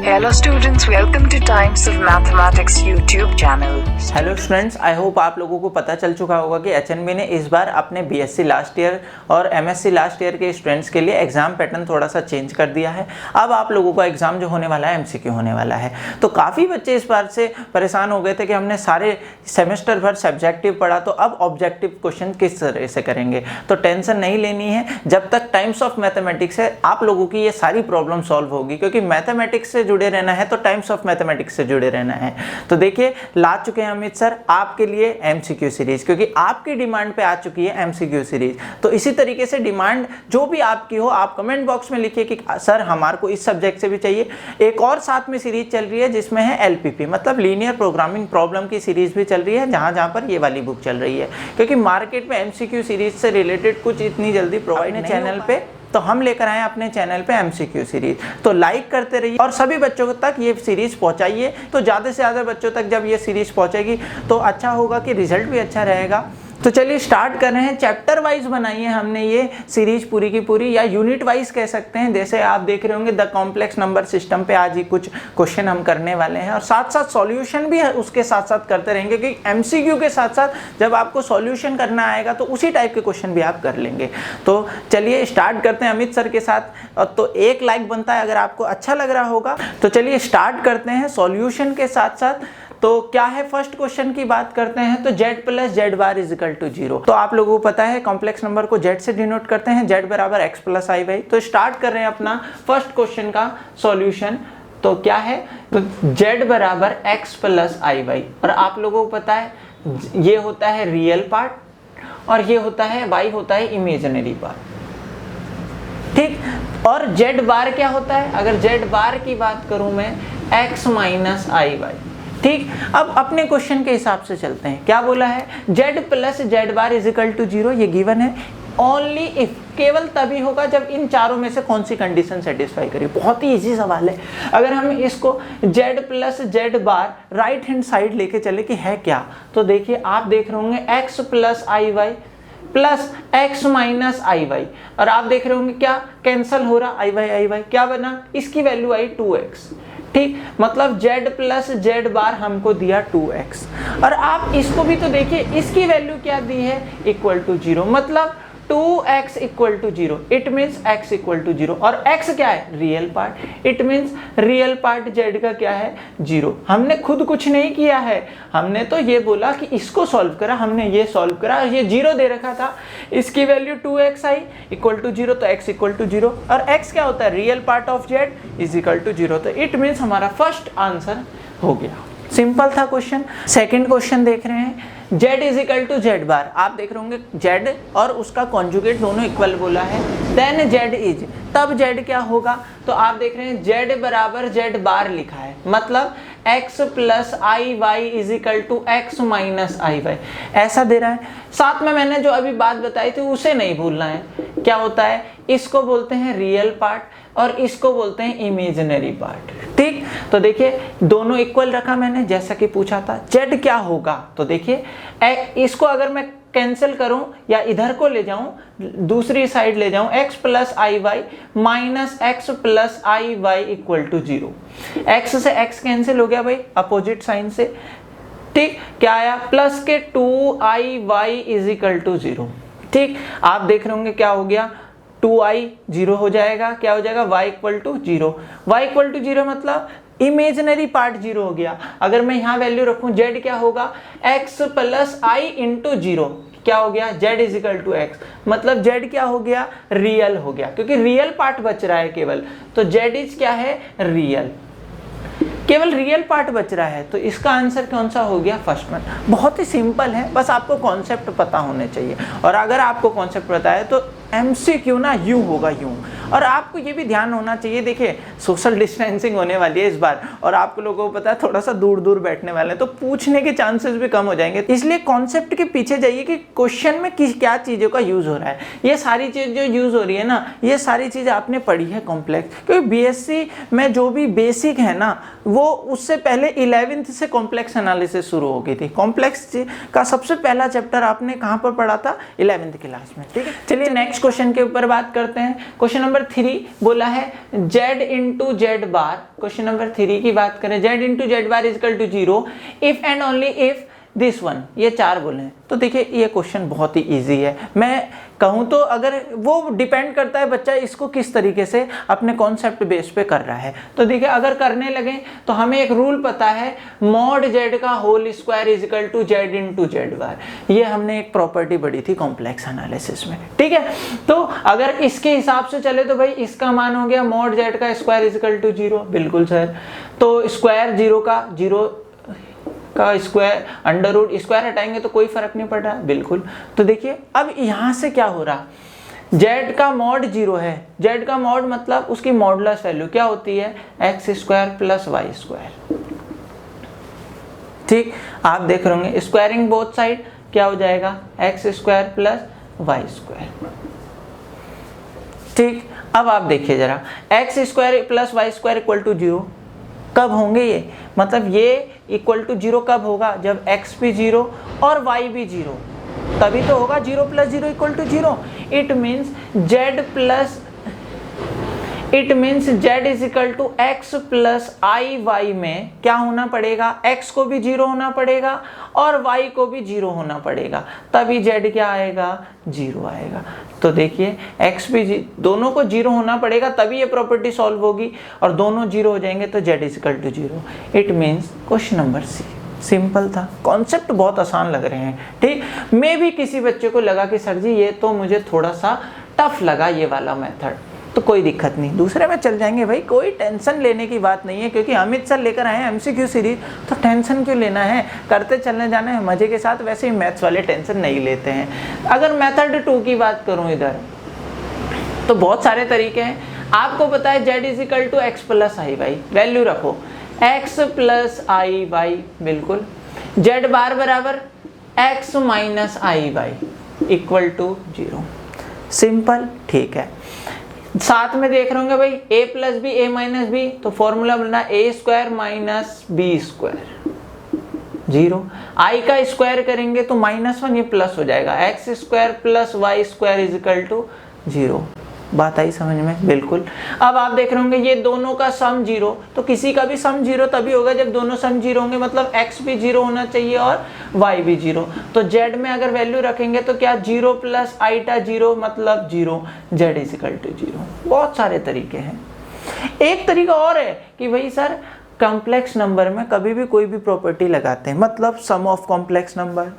Hello students, welcome to Times of Mathematics YouTube channel. Hello students, I hope आप लोगों को पता चल चुका होगा कि एचएनबी ने इस बार अपने बीएससी लास्ट ईयर और एमएससी लास्ट ईयर के स्टूडेंट्स के लिए एग्जाम पैटर्न थोड़ा सा चेंज कर दिया है। अब आप लोगों का एग्जाम जो होने वाला है एमसीक्यू होने वाला है। तो काफ़ी बच्चे इस बार से परेशान हो गए थे कि हमने सारे सेमेस्टर भर सब्जेक्टिव पढ़ा, तो अब ऑब्जेक्टिव क्वेश्चन किस तरह से करेंगे। तो टेंशन नहीं लेनी है, जब तक टाइम्स ऑफ मैथमेटिक्स है आप लोगों की ये सारी प्रॉब्लम सॉल्व होगी, क्योंकि मैथमेटिक्स से जुड़े रहना है तो टाइम्स ऑफ मैथमेटिक्स से जुड़े रहना है। तो देखिए, ला चुके हैं अमित सर आपके लिए एमसीक्यू सीरीज, क्योंकि आपकी डिमांड पे आ चुकी है एमसीक्यू सीरीज। तो इसी तरीके से डिमांड जो भी आपकी हो, आप कमेंट बॉक्स में लिखिए कि सर हमारे को इस सब्जेक्ट से भी चाहिए। एक और साथ में सीरीज चल रही है जिसमें है एलपीपी, मतलब लीनियर प्रोग्रामिंग प्रॉब्लम की सीरीज भी चल रही है, जहां पर ये वाली बुक चल रही है, क्योंकि मार्केट में एमसीक्यू सीरीज से रिलेटेड कुछ इतनी जल्दी प्रोवाइड नहीं चैनल पे, तो हम लेकर आए अपने चैनल पे एमसीक्यू सीरीज। तो लाइक करते रहिए और सभी बच्चों तक ये सीरीज पहुंचाइए। तो ज़्यादा से ज़्यादा बच्चों तक जब ये सीरीज पहुंचेगी तो अच्छा होगा कि रिजल्ट भी अच्छा रहेगा। तो चलिए स्टार्ट कर रहे हैं। चैप्टर वाइज बनाई है हमने ये सीरीज पूरी की पूरी, या यूनिट वाइज कह सकते हैं। जैसे आप देख रहे होंगे द कॉम्प्लेक्स नंबर सिस्टम पे आज ही कुछ क्वेश्चन हम करने वाले हैं, और साथ साथ सॉल्यूशन भी है उसके साथ साथ करते रहेंगे, क्योंकि एमसीक्यू के साथ साथ जब आपको सॉल्यूशन करना आएगा तो उसी टाइप के क्वेश्चन भी आप कर लेंगे। तो चलिए स्टार्ट करते हैं अमित सर के साथ। और तो एक लाइक बनता है अगर आपको अच्छा लग रहा होगा। तो चलिए स्टार्ट करते हैं सॉल्यूशन के साथ साथ। तो क्या है, फर्स्ट क्वेश्चन की बात करते हैं। तो z plus z bar is equal to 0। तो आप लोगों को पता है कॉम्प्लेक्स नंबर को z से डिनोट करते हैं, z बराबर x प्लस आई वाई। तो स्टार्ट कर रहे हैं अपना फर्स्ट क्वेश्चन का सॉल्यूशन। तो क्या है, तो z बराबर x प्लस आई वाई, और आप लोगों को पता है ये होता है रियल पार्ट और ये होता है y होता है इमेजिनरी पार्ट, ठीक। और z बार क्या होता है, अगर z बार की बात करूं मैं x माइनस आई वाई, ठीक। अब अपने क्वेश्चन के हिसाब से चलते हैं। क्या बोला है, z plus z bar is equal to 0, ये गिवन है। ओनली इफ, केवल तभी होगा जब इन चारों में से कौन सी कंडीशन सेटिस्फाई करें। बहुत ही इजी सवाल है। अगर हम इसको z प्लस जेड बार राइट हैंड साइड लेके चले कि है क्या, तो देखिए आप देख रहे होंगे x plus i Y plus x minus i Y, और आप देख रहे होंगे क्या कैंसल हो रहा, आई वाई क्या बना, इसकी वैल्यू आई 2x, ठीक। मतलब z प्लस जेड बार हमको दिया 2x, और आप इसको भी तो देखिए, इसकी वैल्यू क्या दी है, इक्वल टू 0, मतलब 2x equal to 0, it means x equal to 0, और x क्या है, real part, it means real part z का क्या है, 0। हमने खुद कुछ नहीं किया है, हमने तो ये बोला कि इसको सॉल्व करा, हमने ये सॉल्व करा, ये 0 दे रखा था, इसकी value 2x I equal to 0, तो x इक्वल टू 0, और x क्या होता है, real part of z is equal to 0, तो इट मीन्स हमारा फर्स्ट आंसर हो गया। सिंपल था क्वेश्चन। सेकंड क्वेश्चन देख रहे हैं, z is equal to z bar, आप देख रहे होंगे z और उसका कॉन्जुगेट दोनों इक्वल बोला है, देन z इज, तब z क्या होगा, तो आप देख रहे हैं z बराबर जेड बार लिखा है, मतलब x plus i y is equal to x minus i y, ऐसा दे रहा है। साथ में मैंने जो अभी बात बताई थी उसे नहीं भूलना है। क्या होता है, इसको बोलते हैं रियल पार्ट और इसको बोलते हैं इमेजिनरी पार्ट, ठीक। तो देखिए दोनों इक्वल रखा मैंने, जैसा कि पूछा था। z क्या होगा, तो देखिए इसको अगर मैं कैंसिल करूं या इधर को ले जाऊं, दूसरी साइड ले जाऊं, x plus i y minus x plus i y equal to 0। x से x कैंसिल हो गया भाई अपोजिट साइन से, ठीक। क्या आया, प्लस के 2i y is equal to 0, ठीक। आप देख रहे होंगे क्या हो गया, 2i 0 हो जाएगा, क्या हो जाएगा, y equal to 0, y equal to 0 मतलब इमेजिनरी पार्ट 0 हो गया। अगर मैं यहाँ वैल्यू रखूं, z क्या होगा, x प्लस आई इंटू 0, क्या हो गया, z is equal to x, मतलब z क्या हो गया, रियल हो गया, क्योंकि रियल पार्ट बच रहा है केवल, तो z इज क्या है, रियल, केवल रियल पार्ट बच रहा है। तो इसका आंसर कौन सा हो गया, फर्स्ट वन। बहुत ही सिंपल है, बस आपको कॉन्सेप्ट पता होने चाहिए, और अगर आपको कॉन्सेप्ट पता है तो एमसीक्यू ना यूं होगा, यूं। और आपको ये भी ध्यान होना चाहिए, देखिए सोशल डिस्टेंसिंग होने वाली है इस बार, और आप लोगों को पता है थोड़ा सा दूर दूर बैठने वाले हैं, तो पूछने के चांसेस भी कम हो जाएंगे। इसलिए कॉन्सेप्ट के पीछे जाइए कि क्वेश्चन में क्या चीज़ों का यूज़ हो रहा है। ये सारी चीज़ जो यूज़ हो रही है ना, ये सारी चीज़ आपने पढ़ी है कॉम्प्लेक्स, क्योंकि बीएससी में जो भी बेसिक है ना, वो उससे पहले 11th से कॉम्प्लेक्स एनालिसिस शुरू हो गई थी। कॉम्प्लेक्स का सबसे पहला चैप्टर आपने कहाँ पर पढ़ा था, 11th क्लास में, ठीक है। चलिए नेक्स्ट नेक्स्ट क्वेश्चन के ऊपर बात करते हैं। क्वेश्चन नंबर 3 बोला है z into z bar. Question number 3 की बात करें, z into z bar is equal to 0 if and only if this one, ये 4 बोले हैं। तो देखिए ये क्वेश्चन बहुत ही इजी है। मैं कहूँ तो अगर वो डिपेंड करता है बच्चा इसको किस तरीके से अपने कॉन्सेप्ट बेस पे कर रहा है। तो देखिए अगर करने लगे तो हमें एक रूल पता है, मॉड जेड का whole square is equal to z into z bar. ये हमने एक प्रॉपर्टी पढ़ी थी कॉम्प्लेक्स एनालिसिस में, ठीक है। तो अगर इसके हिसाब से चले तो भाई इसका मान हो गया मॉड जेड का स्क्वायर इजिकल टू 0, बिल्कुल सर। तो स्क्वायर 0 का स्क्वायर अंडर रूट स्क्वायर हटाएंगे तो कोई फर्क नहीं पड़ रहा, बिल्कुल। तो देखिए अब यहां से क्या हो रहा, z का मॉड 0 है, z का मॉड मतलब उसकी मॉडुलस वैल्यू क्या होती है, x square plus y square. ठीक, आप देख रहे होंगे स्क्वायरिंग बोथ साइड क्या हो जाएगा, x square plus y square. ठीक, अब आप देखिए जरा, x square plus y square equal to 0 कब होंगे ये, मतलब ये इक्वल टू 0 कब होगा, जब x भी 0 और y भी 0, तभी तो होगा 0 plus 0 equal to 0। It means z is equal to x plus i y में क्या होना पड़ेगा, x को भी 0 होना पड़ेगा और y को भी 0 होना पड़ेगा, तभी z क्या आएगा, 0 आएगा। तो देखिए x भी दोनों को 0 होना पड़ेगा तभी ये प्रॉपर्टी सॉल्व होगी, और दोनों 0 हो जाएंगे तो z is equal to 0। It means question number C. Simple था, कॉन्सेप्ट बहुत आसान लग रहे हैं। ठीक, मे भी किसी बच्चे को लगा कि सर जी ये तो मुझे थोड़ा सा टफ लगा ये वाला मेथड, तो कोई दिक्कत नहीं, दूसरे में चल जाएंगे भाई, कोई टेंशन लेने की बात नहीं है, क्योंकि अमित सर लेकर आए हैं एमसीक्यू सीरीज, तो टेंशन क्यों लेना है, करते चलने जाना है मजे के साथ। वैसे ही मैथ्स वाले टेंशन नहीं लेते हैं। अगर मेथड 2 की बात करूं इधर, तो बहुत सारे तरीके हैं। आपको पता है z is equal to x plus i y, value रखो x प्लस आई वाई, बिल्कुल। z बार बराबर x minus i y equal to 0, simple, ठीक है। साथ में देख रहे होंगे भाई a plus b a minus b, तो फॉर्मूला बनना a square minus b square 0। i का स्क्वायर करेंगे तो -1, ये प्लस हो जाएगा, x square plus y square is equal to 0। बात आई समझ में, बिल्कुल। अब आप देख रहे होंगे ये दोनों का सम 0, तो किसी का भी सम 0 तभी होगा जब दोनों सम 0 होंगे, मतलब x भी 0 होना चाहिए और y भी 0। तो z में अगर वैल्यू रखेंगे तो क्या 0 प्लस आईटा 0 मतलब 0, z इज इक्वल टू 0। बहुत सारे तरीके हैं। एक तरीका और है कि भाई सर कॉम्प्लेक्स नंबर में कभी भी कोई भी प्रॉपर्टी लगाते हैं, मतलब sum of complex number,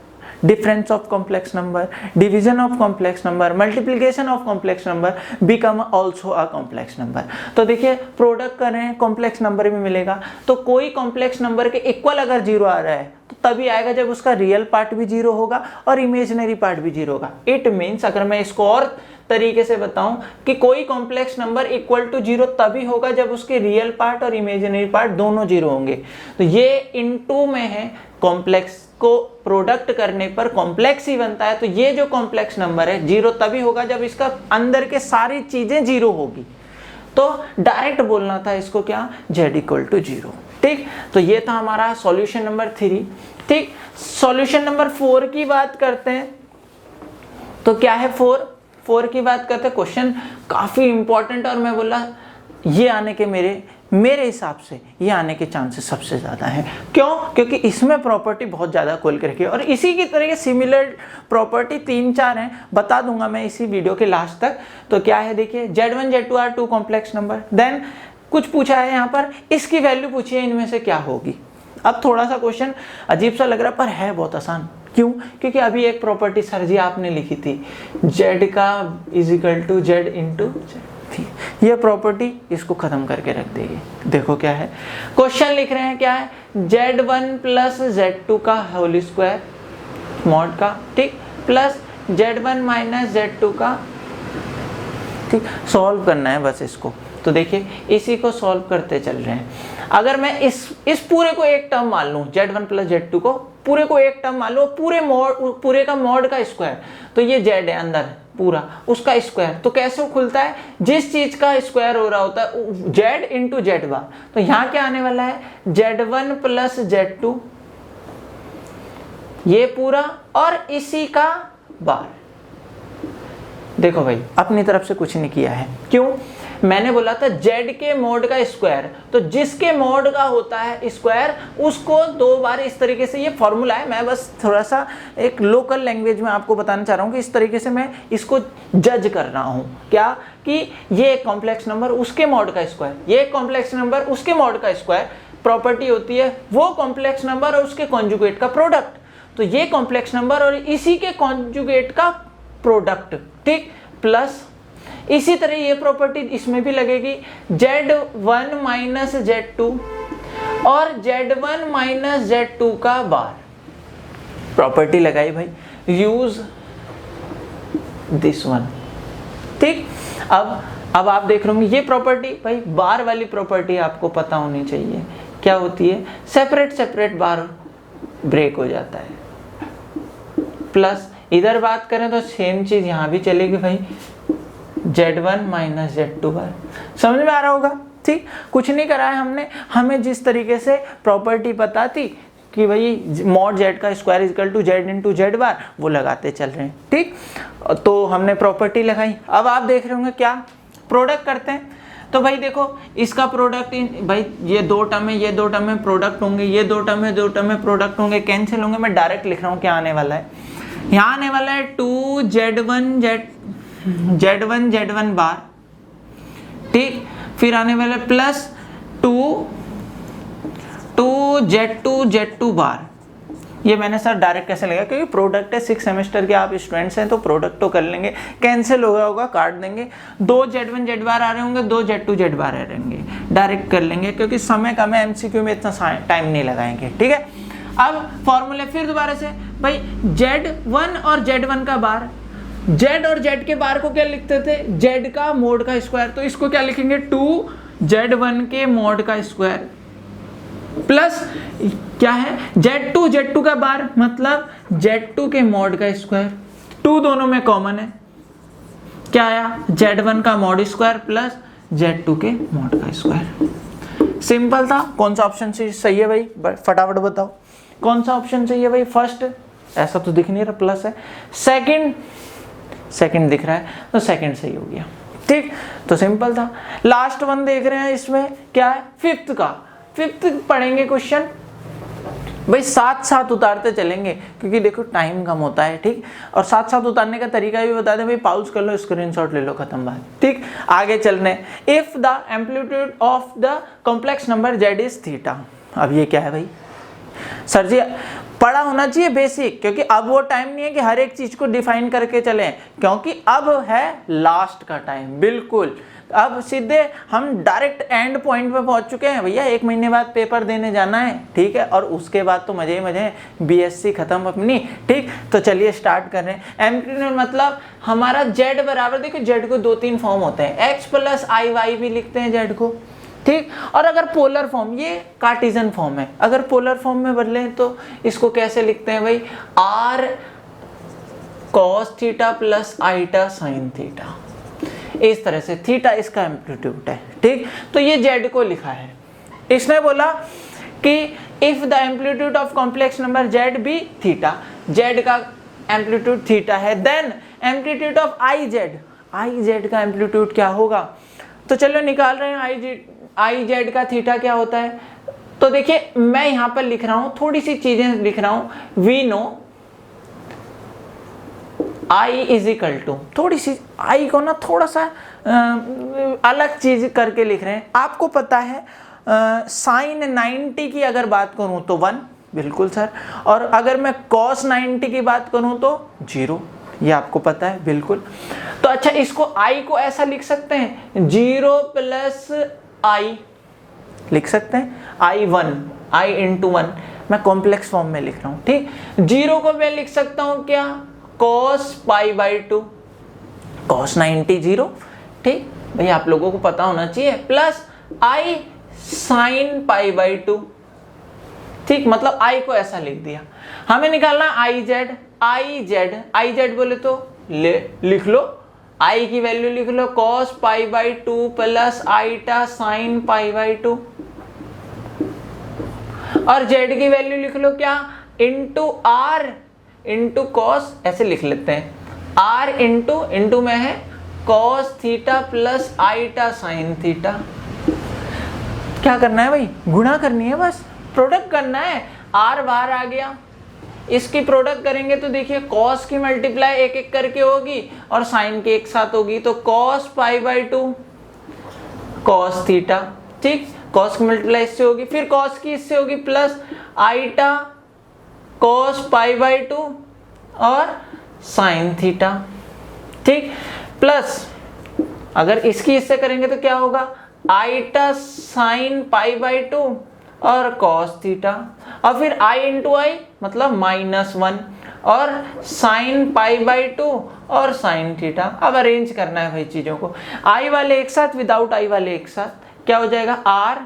difference of complex number, division of complex number, multiplication of complex number become also a complex number. तो देखिए प्रोडक्ट कर रहे हैं, कॉम्प्लेक्स नंबर भी मिलेगा, तो कोई कॉम्प्लेक्स नंबर के इक्वल अगर 0 आ रहा है तो तभी आएगा जब उसका रियल पार्ट भी 0 होगा और इमेजिनरी पार्ट भी 0 होगा। इट मीन्स अगर मैं इसको और तरीके से बताऊं कि कोई कॉम्प्लेक्स नंबर इक्वल टू 0 तभी होगा जब उसके रियल पार्ट और इमेजिनरी पार्ट दोनों 0 होंगे। तो ये इनटू में है, कॉम्प्लेक्स को प्रोडक्ट करने पर कॉम्प्लेक्स ही बनता है। तो ये जो कॉम्प्लेक्स नंबर है 0 तभी होगा जब इसका अंदर के सारी चीजें 0 होगी। तो डायरेक्ट बोलना था इसको क्या, z इक्वल टू 0। ठीक, तो ये था हमारा सॉल्यूशन नंबर 3। ठीक, सॉल्यूशन नंबर 4 की बात करते हैं। तो क्या है 4 की बात करते हैं। क्वेश्चन काफी इंपॉर्टेंट, और मैं बोला ये आने के मेरे हिसाब से ये आने के चांसेस सबसे ज़्यादा हैं। क्यों? क्योंकि इसमें प्रॉपर्टी बहुत ज़्यादा खोल के रखी है, और इसी की तरह सिमिलर प्रॉपर्टी 3-4 हैं, बता दूंगा मैं इसी वीडियो के लास्ट तक। तो क्या है देखिए, Z1 Z2 are 2 complex number. Then कुछ पूछा है यहाँ पर, इसकी वैल्यू पूछी है, इनमें से क्या होगी। अब थोड़ा सा क्वेश्चन अजीब सा लग रहा है पर है बहुत आसान। क्यों? क्योंकि अभी एक प्रॉपर्टी सर जी आपने लिखी थी, z का is equal to z into थी, ये प्रॉपर्टी इसको खत्म करके रख देगी। देखो क्या है, क्वेश्चन लिख रहे हैं क्या है, z1 प्लस z2 का होल स्क्वायर मॉड का, ठीक, प्लस z1 माइनस z2 का, ठीक, सॉल्व करना है बस इसको। तो देखिए इसी को सॉल्व करते चल रहे हैं। अगर मैं इस पूरे को एक टर्म मान लूं, z1 प्लस z2 को पूरे को एक टर्म मान लो, पूरे का मॉड का स्क्वायर, तो ये z है अंदर पूरा, उसका स्क्वायर, तो कैसे खुलता है, जिस चीज का स्क्वायर हो रहा होता है z इंटू जेड बार। तो यहाँ क्या आने वाला है, z1 प्लस z2 ये पूरा और इसी का बार, देखो भाई अपनी तरफ से कुछ नहीं किया है, क्यों? मैंने बोला था z के मोड का स्क्वायर, तो जिसके मोड का होता है स्क्वायर उसको 2 बार इस तरीके से, ये फॉर्मूला है, मैं बस थोड़ा सा एक लोकल लैंग्वेज में आपको बताना चाह रहा हूँ कि इस तरीके से मैं इसको जज कर रहा हूँ, क्या कि ये एक कॉम्प्लेक्स नंबर उसके मोड का स्क्वायर, ये एक कॉम्प्लेक्स नंबर उसके मोड का स्क्वायर, प्रॉपर्टी होती है वो कॉम्प्लेक्स नंबर और उसके कॉन्जुगेट का प्रोडक्ट, तो ये कॉम्प्लेक्स नंबर और इसी के कॉन्जुगेट का प्रोडक्ट, ठीक, प्लस इसी तरह ये प्रॉपर्टी इसमें भी लगेगी, Z1 माइनस Z2 और Z1 माइनस Z2 का बार, प्रॉपर्टी लगाई भाई, यूज दिस वन, ठीक। अब आप देख रहे होंगे ये प्रॉपर्टी भाई, बार वाली प्रॉपर्टी आपको पता होनी चाहिए, क्या होती है, सेपरेट बार ब्रेक हो जाता है, प्लस इधर बात करें तो सेम चीज यहां भी चलेगी भाई, Z1 माइनस Z2 बार, समझ में आ रहा होगा, ठीक। कुछ नहीं करा है हमने, हमें जिस तरीके से प्रॉपर्टी पता थी कि भाई मॉड Z का square equal to Z into Z bar, वो लगाते चल रहे हैं, ठीक। तो हमने प्रॉपर्टी लगाई, अब आप देख रहे होंगे क्या प्रोडक्ट करते हैं, तो भाई देखो इसका प्रोडक्ट, भाई ये 2 टर्म है, ये 2 टर्म में प्रोडक्ट होंगे, ये 2 टर्म है, 2 टर्म में प्रोडक्ट होंगे, कैंसिल होंगे, मैं डायरेक्ट लिख रहा हूँ क्या आने वाला है, यहाँ आने वाला है 2Z1 Z1 बार, ठीक, फिर आने वाला है प्लस 2Z2 Z2 बार, ये मैंने सर डायरेक्ट कैसे लगा क्योंकि प्रोडक्ट है, 6 सेमेस्टर के आप स्टूडेंट्स हैं तो प्रोडक्ट तो कर लेंगे, कैंसिल हो गया होगा काट देंगे, 2 Z1 Z बार आ रहे होंगे, 2 Z2 Z बार आ रहे होंगे, डायरेक्ट कर लेंगे क्योंकि समय कम है, MCQ में इतना टाइम नहीं लगाएंगे, ठीक है। अब फॉर्मूले फिर दोबारा से भाई, Z1 और Z1 का बार, Z और Z के बार को क्या लिखते थे, Z का मोड का स्क्वायर, तो इसको क्या लिखेंगे 2Z1 के मोड का स्क्वायर, प्लस क्या है Z2 का बार मतलब Z2 के मोड का स्क्वायर, 2 दोनों में कॉमन है, क्या आया Z1 का मोड स्क्वायर प्लस Z2 के मोड का स्क्वायर, सिंपल था। कौन सा ऑप्शन सही है भाई, फटाफट बताओ कौन सा ऑप्शन सही है भाई, फर्स्ट, ऐसा तो दिख नहीं रहा प्लस है, सेकंड दिख रहा है तो सेकंड सही हो गया, ठीक। तो सिंपल था। लास्ट वन देख रहे हैं, इसमें क्या है, फिफ्थ पढ़ेंगे क्वेश्चन भाई, साथ उतारते चलेंगे क्योंकि देखो टाइम कम होता है, ठीक, और साथ उतारने का तरीका भी बता दें भाई, पॉज कर लो, स्क्रीनशॉट ले लो, खत्म बात, ठीक। आगे चलने, if the amplitude of the complex number Z is theta, अब ये क्या है भाई, सर जी पढ़ा होना चाहिए बेसिक, क्योंकि अब वो टाइम नहीं है कि हर एक चीज को डिफाइन करके चलें, क्योंकि अब है लास्ट का टाइम, बिल्कुल अब सीधे हम डायरेक्ट एंड पॉइंट पे पहुंच चुके हैं भैया, 1 महीने बाद पेपर देने जाना है, ठीक है, और उसके बाद तो मजे ही मजे हैं, BSc खत्म अपनी, ठीक। तो चलिए स्टार्ट कर रहे हैं। एम्पलीट्यूड मतलब हमारा Z बराबर, देखो Z को 2-3 फॉर्म होते हैं, X प्लस IY भी लिखते हैं Z को, ठीक, और अगर पोलर फॉर्म, ये कार्टेशियन फॉर्म है, अगर पोलर फॉर्म में बदलें तो इसको कैसे लिखते हैं भाई, R cos theta plus आईटा sign theta, इस तरह से, थीटा इसका एम्पलीट्यूड है, ठीक। तो ये Z को लिखा है, इसने बोला कि if the amplitude of complex number Z be theta, Z का एम्पलीट्यूड थीटा है, देन एम्पलीट्यूड ऑफ IZ का एम्पलीट्यूड क्या होगा, तो चलो निकाल रहे हैं, IZ का थीटा क्या होता है, तो देखिए मैं यहां पर लिख रहा हूं, थोड़ी सी चीजें लिख रहा हूं, we know I is equal to, थोड़ी सी I को ना थोड़ा सा अलग चीज करके लिख रहे हैं, आपको पता है साइन 90 की अगर बात करूं तो 1, बिल्कुल सर, और अगर मैं cos 90 की बात करूं तो 0, ये आपको पता है बिल्कुल। तो अच्छा, इसको I को ऐसा लिख सकते हैं 0 प्लस I लिख सकते हैं, I इंटू 1, मैं कॉम्प्लेक्स फॉर्म में लिख रहा हूं, ठीक। 0 को मैं लिख सकता हूं क्या, cos π/2, cos 90 0, ठीक भाई, आप लोगों को पता होना चाहिए, प्लस I sin π/2, ठीक, मतलब I को ऐसा लिख दिया। हमें निकालना IZ बोले तो लिख लो, I की वैल्यू लिख लो cos π/2 प्लस आईटा sin π/2, और Z की वैल्यू लिख लो क्या, इंटू R इंटू cos, ऐसे लिख लेते हैं, r इंटू में है cos theta plus आईटा sine theta. क्या करना है भाई, गुणा करनी है, बस प्रोडक्ट करना है। r बाहर आ गया, इसकी प्रोडक्ट करेंगे तो देखिए cos की मल्टीप्लाई एक एक करके होगी और साइन की एक साथ होगी, तो cos pi by 2 cos theta, ठीक, cos की मल्टीप्लाई इससे होगी, फिर cos की इससे होगी प्लस आईटा cos पाई बाई 2 और साइन थीटा, ठीक, प्लस अगर इसकी इससे करेंगे तो क्या होगा, आईटा साइन पाई बाई 2 और cos थीटा, और फिर i इंटू आई मतलब -1 और साइन पाई बाई 2 और साइन थीटा। अब अरेंज करना है भाई चीजों को, i वाले एक साथ विदाउट i वाले एक साथ, क्या हो जाएगा r।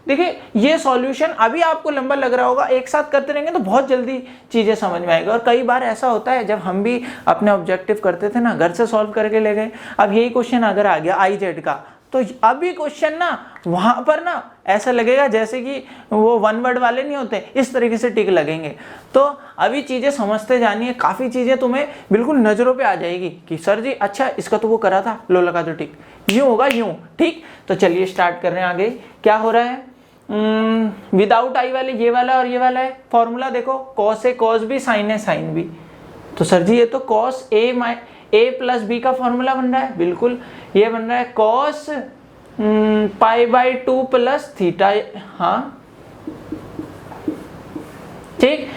देखिए ये सॉल्यूशन अभी आपको लंबा लग रहा होगा, एक साथ करते रहेंगे तो बहुत जल्दी चीजें समझ में आएगी। और कई बार ऐसा होता है जब हम भी अपने ऑब्जेक्टिव करते थे ना, घर से सॉल्व करके ले गए, अब यही क्वेश्चन अगर आ गया आई जेड का, तो अभी क्वेश्चन ना वहां पर ना ऐसा लगेगा जैसे कि वो वन वर्ड वाले नहीं होते, इस तरीके से टिक लगेंगे। तो अभी चीजें समझते जानिए, काफी चीजें तुम्हें बिल्कुल नजरों पे आ जाएगी कि सर जी अच्छा इसका तो वो करा था, लो लगा दो टिक, यूं होगा यूं, ठीक। तो चलिए स्टार्ट कर रहे हैं आगे। क्या हो रहा है, विदाउट आई वाले ये वाला और ये वाला है, फॉर्मूला देखो cos A cos B sign A sine B, तो सर जी ये तो कॉस ए प्लस बी का फॉर्मूला बन रहा है, बिल्कुल ये बन रहा है cos pi by 2 plus theta, हाँ ठीक,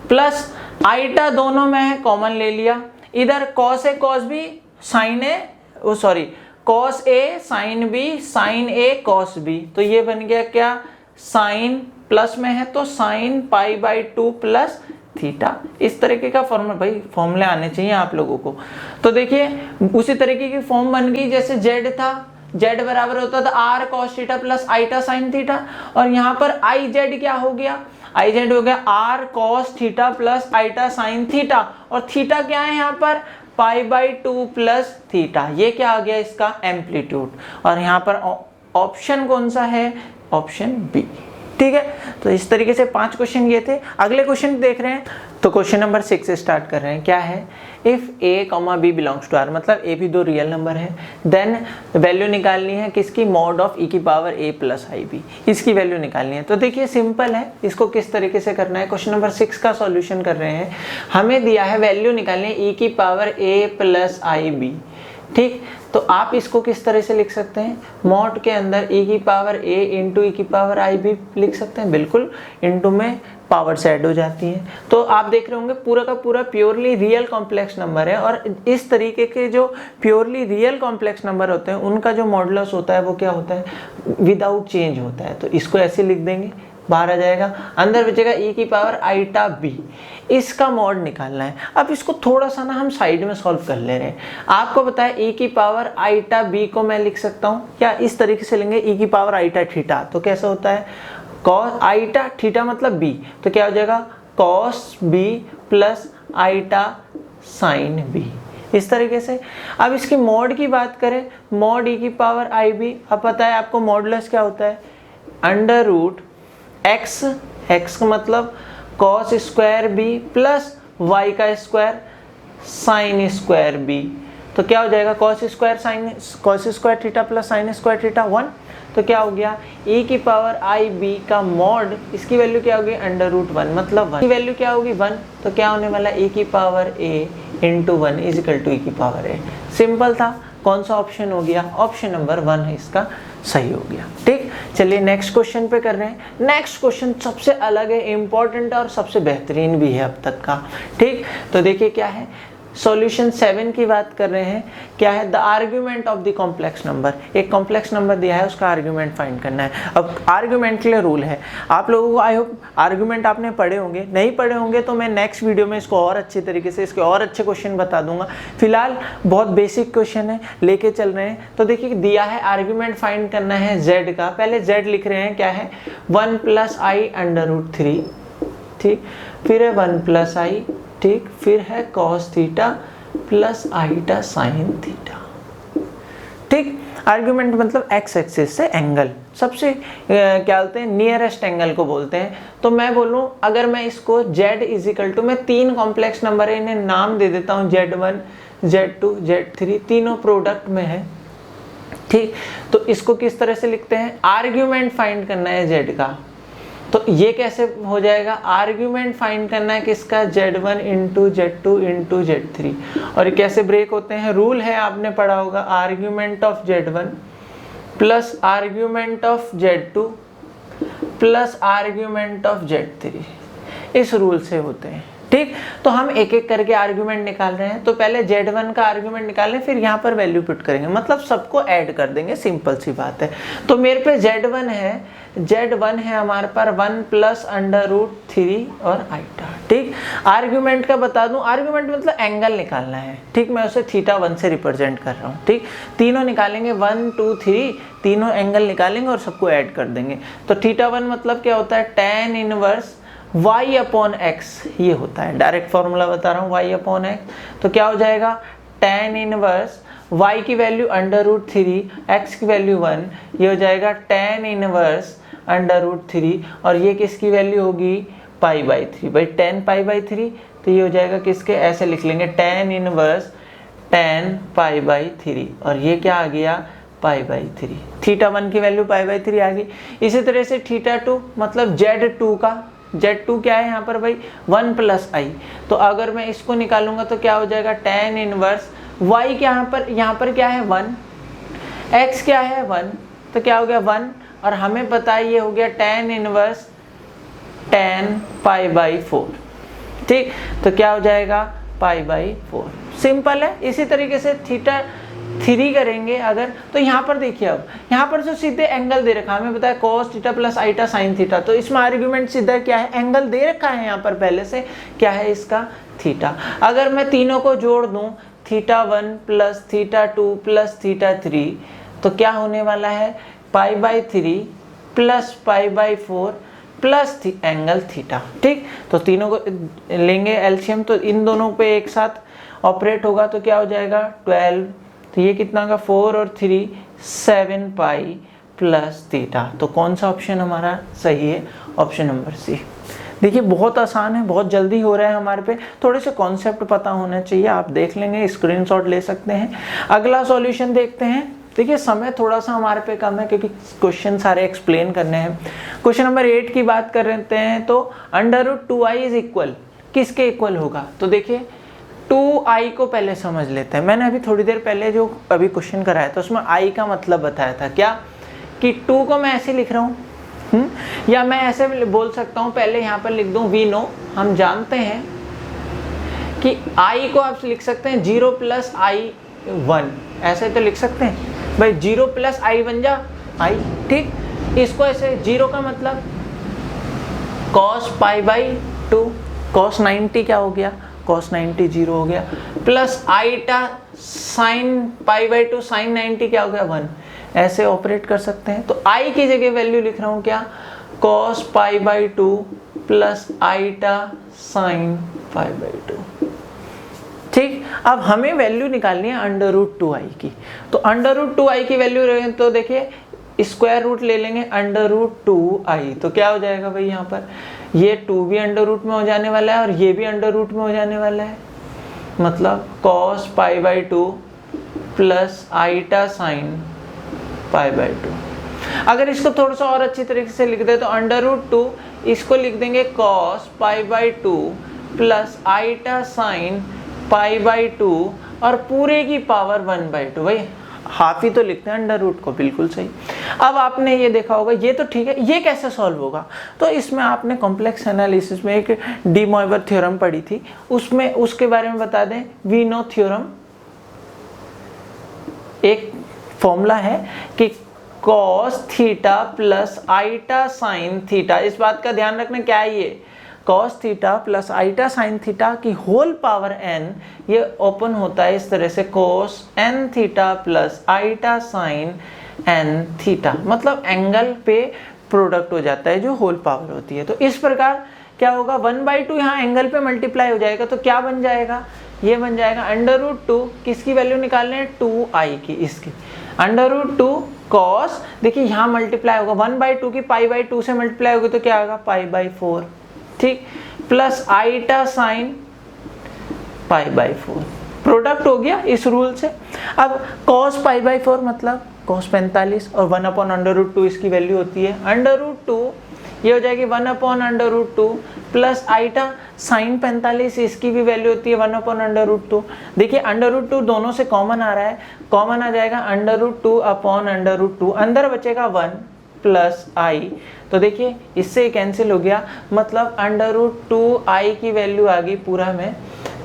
प्लस आईटा दोनों में है कॉमन ले लिया, इधर cos A cos B sign A sorry cos A sine B sign A cos B, तो ये बन गया क्या, साइन प्लस में है तो sine pi by 2 plus theta. इस तरीके का फॉर्मूला, भाई फॉर्मूले आने चाहिए आप लोगों को। तो देखिए उसी तरीके की फॉर्म बन गई जैसे z था, z बराबर होता था r cos theta plus आईटा sine theta, और यहाँ पर आई जेड क्या हो गया, आई जेड हो गया r cos theta plus आईटा sine theta, और थीटा क्या है यहाँ पर पाई बाई 2 प्लस थीटा, ये क्या आ गया इसका एम्पलीट्यूड, और यहाँ पर ऑप्शन कौन सा है, ऑप्शन बी, ठीक है। तो इस तरीके से 5 क्वेश्चन ये थे। अगले क्वेश्चन देख रहे हैं, तो क्वेश्चन नंबर 6 से स्टार्ट कर रहे हैं। क्या है, if a comma b belongs to R, मतलब ए भी दो रियल नंबर है, देन वैल्यू निकालनी है किसकी, मॉड ऑफ ई की power a plus i b, इसकी वैल्यू निकालनी है। तो देखिए सिंपल है, इसको किस तरीके से करना है, क्वेश्चन नंबर 6 का सॉल्यूशन कर रहे हैं। हमें दिया है वैल्यू निकालनी है ई की power a plus i B, ठीक। तो आप इसको किस तरह से लिख सकते हैं, मॉड के अंदर e की पावर a इंटू ई की पावर आई भी लिख सकते हैं, बिल्कुल इंटू में पावर से ऐड हो जाती है। तो आप देख रहे होंगे पूरा का पूरा प्योरली रियल कॉम्प्लेक्स नंबर है, और इस तरीके के जो प्योरली रियल कॉम्प्लेक्स नंबर होते हैं उनका जो मॉडुलस होता है वो क्या होता है, विदाउट चेंज होता है। तो इसको ऐसे लिख देंगे, बाहर आ जाएगा, अंदर बचेगा e की पावर आईटा b, इसका मॉड निकालना है। अब इसको थोड़ा सा ना हम साइड में सॉल्व कर ले रहे हैं। आपको पता है e की पावर आईटा b को मैं लिख सकता हूँ क्या, इस तरीके से लेंगे e की पावर आईटा थीटा, तो कैसा होता है cos आईटा थीटा मतलब b, तो क्या हो जाएगा cos b plus आईटा sign b, इस तरीके से। अब इसकी मॉड की बात करें, मॉड e की पावर आई बी, अब पता है आपको मॉडुलस क्या होता है, अंडर रूट x, x का मतलब cos square b plus y का स्क्वायर साइन स्क्वायर b, तो क्या हो जाएगा cos square theta plus sine square theta 1, तो क्या हो गया e की पावर आई बी का मॉड, इसकी वैल्यू क्या होगी अंडर रूट 1 मतलब 1 की वैल्यू क्या होगी 1, तो क्या होने वाला e की power a into 1 is equal to e की पावर a। सिंपल था, कौन सा ऑप्शन हो गया, ऑप्शन नंबर 1 है इसका सही हो गया, ठीक। चलिए नेक्स्ट क्वेश्चन पे कर रहे हैं। नेक्स्ट क्वेश्चन सबसे अलग है, इंपॉर्टेंट और सबसे बेहतरीन भी है अब तक का, ठीक। तो देखिए क्या है, सॉल्यूशन 7 की बात कर रहे हैं। क्या है, the argument of the complex number, एक कॉम्प्लेक्स नंबर दिया है उसका आर्ग्यूमेंट फाइंड करना है। अब आर्ग्यूमेंट के लिए रूल है, आप लोगों को आई होप आर्ग्यूमेंट आपने पढ़े होंगे, नहीं पढ़े होंगे तो मैं नेक्स्ट वीडियो में इसको और अच्छे तरीके से इसके और अच्छे क्वेश्चन बता दूंगा। फिलहाल बहुत बेसिक क्वेश्चन है, लेके चल रहे हैं। तो देखिए दिया है आर्ग्यूमेंट फाइंड करना है z का, पहले z लिख रहे हैं, क्या है 1 प्लस आई अंडर रूट 3, ठीक, फिर है 1 प्लस आई, ठीक, फिर है cos theta plus आईटा sine theta, ठीक। आर्ग्यूमेंट मतलब एक्स एक्सिस से एंगल, सबसे क्या बोलते हैं नियरेस्ट एंगल को बोलते हैं। तो मैं बोलूँ अगर मैं इसको z इज इक्वल टू, मैं 3 कॉम्प्लेक्स नंबर है इन्हें नाम दे देता हूँ z1 Z2 Z3 तीनों प्रोडक्ट में है, ठीक। तो इसको किस तरह से लिखते हैं, आर्ग्यूमेंट फाइंड करना है Z का, तो ये कैसे हो जाएगा, आर्ग्यूमेंट फाइंड करना है किसका, Z1 into Z2 into Z3। और ये कैसे ब्रेक होते हैं, रूल है आपने पढ़ा होगा, argument of Z1 plus argument of Z2 plus argument of Z3, इस रूल से होते हैं, ठीक। तो हम एक एक करके आर्ग्यूमेंट निकाल रहे हैं, तो पहले Z1 का आर्ग्यूमेंट निकालें, फिर यहाँ पर वैल्यू पुट करेंगे, मतलब सबको ऐड कर देंगे, सिंपल सी बात है। तो मेरे पे Z1 है हमारे पास 1 प्लस √3 और आइटा, ठीक। आर्ग्यूमेंट का बता दूं, आर्ग्यूमेंट मतलब एंगल निकालना है, ठीक। मैं उसे θ1 से रिप्रेजेंट कर रहा हूँ, ठीक। तीनों निकालेंगे 1 2 3, तीनों एंगल निकालेंगे और सबको ऐड कर देंगे। तो θ1 मतलब क्या होता है, tan inverse y upon x, ये होता है, डायरेक्ट फॉर्मूला बता रहा हूँ, y अपॉन x। तो क्या हो जाएगा, tan इनवर्स y की वैल्यू √3, x की वैल्यू 1, ये हो जाएगा tan इनवर्स √3, और ये किसकी वैल्यू होगी, π/3, भाई tan π/3, तो ये हो जाएगा किसके, ऐसे लिख लेंगे tan इनवर्स tan π/3, और ये क्या आ गया, π/3। θ1 की वैल्यू π/3 आ गई। इसी तरह से θ2 मतलब Z2 का, Z2 क्या है यहाँ पर भाई, 1 प्लस i। तो अगर मैं इसको निकालूंगा तो क्या हो जाएगा, tan इनवर्स y के यहाँ पर क्या है 1, x क्या है 1, तो क्या हो गया 1, और हमें पता है ये हो गया tan इनवर्स tan π/4, ठीक। तो क्या हो जाएगा, π/4, सिंपल है। इसी तरीके से θ3 करेंगे अगर, तो यहाँ पर देखिए, अब यहाँ पर जो सीधे एंगल दे रखा है, हमें बताया cos theta plus iota sine theta, तो इसमें आर्ग्यूमेंट सीधा क्या है, एंगल दे रखा है यहाँ पर पहले से, क्या है इसका, थीटा। अगर मैं तीनों को जोड़ दूं, θ1 प्लस θ2 प्लस θ3, तो क्या होने वाला है, π/3 प्लस π/4 प्लस एंगल थीटा, ठीक। तो तीनों को लेंगे एलसीएम, तो इन दोनों पे एक साथ ऑपरेट होगा, तो क्या हो जाएगा 12, तो ये कितना का 4 और 3 7 पाई प्लस थीटा। तो कौन सा ऑप्शन हमारा सही है, ऑप्शन नंबर सी। देखिए बहुत आसान है, बहुत जल्दी हो रहा है हमारे पे, थोड़े से कॉन्सेप्ट पता होना चाहिए, आप देख लेंगे, स्क्रीनशॉट ले सकते हैं। अगला सॉल्यूशन देखते हैं। देखिए समय थोड़ा सा हमारे पे कम है क्योंकि क्वेश्चन सारे एक्सप्लेन करने हैं। क्वेश्चन नंबर 8 की बात कर रहे हैं, तो √2i इज इक्वल, किसके इक्वल होगा, तो देखिए 2i को पहले समझ लेते हैं। मैंने अभी थोड़ी देर पहले जो अभी क्वेश्चन कराया था उसमें i का मतलब बताया था, क्या कि 2 को मैं ऐसे लिख रहा हूँ, या मैं ऐसे बोल सकता हूँ, पहले यहाँ पर लिख दूँ वी नो, हम जानते हैं कि i को आप लिख सकते हैं 0 प्लस i1, ऐसे तो लिख सकते हैं भाई, 0 प्लस i बन जा i, ठीक। इसको ऐसे 0 का मतलब cos π/2, cos 90 क्या हो गया, cos 90 0 हो गया, प्लस आइटा sin π/2, sin 90 क्या हो गया 1, ऐसे ऑपरेट कर सकते हैं। तो i की जगह वैल्यू लिख रहा हूँ क्या, cos π/2 प्लस आइटा sin π/2, ठीक। अब हमें वैल्यू निकालनी है √2i की, तो √2i की वैल्यू रहे तो देखिए स्क्वायर रूट ले लेंगे √2i, तो क्या हो जाएगा भाई, यहाँ पर ये 2 भी अंडर रूट में हो जाने वाला है और ये भी अंडर रूट में हो जाने वाला है, मतलब cos π/2 प्लस आइटा sin π/2। अगर इसको थोड़ा सा और अच्छी तरीके से लिख दे तो √2 इसको लिख देंगे cos π/2 प्लस आइटा sin π/2 और पूरे की पावर 1/2, भाई हाफ ही तो लिखते हैं अंडर रूट को, बिल्कुल सही। अब आपने ये देखा होगा, ये तो ठीक है, ये कैसे सॉल्व होगा, तो इसमें आपने कॉम्प्लेक्स एनालिसिस में एक डी मॉइवर थ्योरम पढ़ी थी, उसमें उसके बारे में बता दें, वी नो थ्योरम, एक फॉर्मूला है कि cos theta plus iota sine theta, इस बात का ध्यान रखना क्या है, ये cos theta plus iota sine theta की होल पावर n, ये ओपन होता है इस तरह से cos n theta plus iota sine n theta, मतलब एंगल पे प्रोडक्ट हो जाता है जो होल पावर होती है। तो इस प्रकार क्या होगा, 1/2 यहाँ एंगल पे मल्टीप्लाई हो जाएगा, तो क्या बन जाएगा, ये बन जाएगा √2, किसकी वैल्यू निकालने हैं, 2i की, इसकी √2 cos, देखिए यहाँ मल्टीप्लाई होगा 1/2 की π/2 से मल्टीप्लाई होगी तो क्या होगा π/4, ठीक, प्लस आइटा साइन π/4, प्रोडक्ट हो गया इस रूल से। अब cos π/4 मतलब cos 45 और 1/√2 इसकी वैल्यू होती है √2, ये हो जाएगी 1/√2 प्लस आइटा sin 45 इसकी भी वैल्यू होती है 1/√2। देखिए √2 दोनों से कॉमन आ रहा है, कॉमन आ जाएगा √2/√2, अंदर बचेगा 1 प्लस आई, तो देखिए इससे कैंसिल हो गया, मतलब √2i की वैल्यू आ गई पूरा में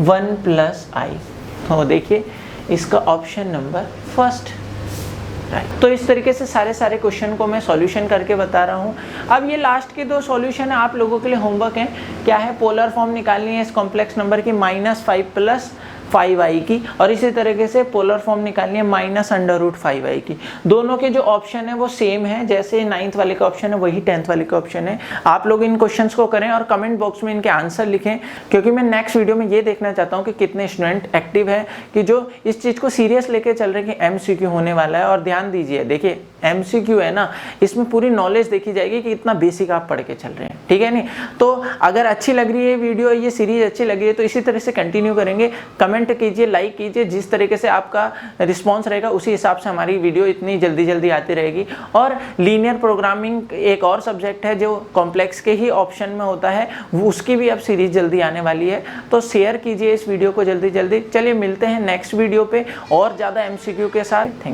1 प्लस आई। तो देखिए इसका ऑप्शन नंबर फर्स्ट राइट। तो इस तरीके से सारे क्वेश्चन को मैं सॉल्यूशन करके बता रहा हूँ। अब ये लास्ट के 2 सॉल्यूशन है आप लोगों के लिए होमवर्क है, क्या है, पोलर फॉर्म निकालनी है इस कॉम्प्लेक्स नंबर की -5 प्लस 5i की, और इसी तरीके से पोलर फॉर्म निकालनी है -√5i की। दोनों के जो ऑप्शन है वो सेम है, जैसे 9th वाले का ऑप्शन है वही 10th वाले का ऑप्शन है। आप लोग इन क्वेश्चंस को करें और कमेंट बॉक्स में इनके आंसर लिखें, क्योंकि मैं नेक्स्ट वीडियो में ये देखना चाहता हूँ कि कितने स्टूडेंट एक्टिव है कि जो इस चीज़ को सीरियस लेके चल रहे हैं कि MCQ होने वाला है। और ध्यान दीजिए, देखिए MCQ है ना, इसमें पूरी नॉलेज देखी जाएगी कि इतना बेसिक आप पढ़ के चल रहे हैं, ठीक है नहीं। तो अगर अच्छी लग रही है वीडियो, ये सीरीज अच्छी लगी है तो इसी तरह से कंटिन्यू करेंगे। कमेंट कीजिए, लाइक कीजिए, जिस तरीके से आपका रिस्पांस रहेगा उसी हिसाब से हमारी वीडियो इतनी जल्दी आती रहेगी। और लीनियर प्रोग्रामिंग एक और सब्जेक्ट है जो कॉम्प्लेक्स के ही ऑप्शन में होता है, वो उसकी भी अब सीरीज जल्दी आने वाली है, तो शेयर कीजिए इस वीडियो को जल्दी। चलिए मिलते हैं नेक्स्ट वीडियो पे और ज़्यादा MCQ के साथ। थैंक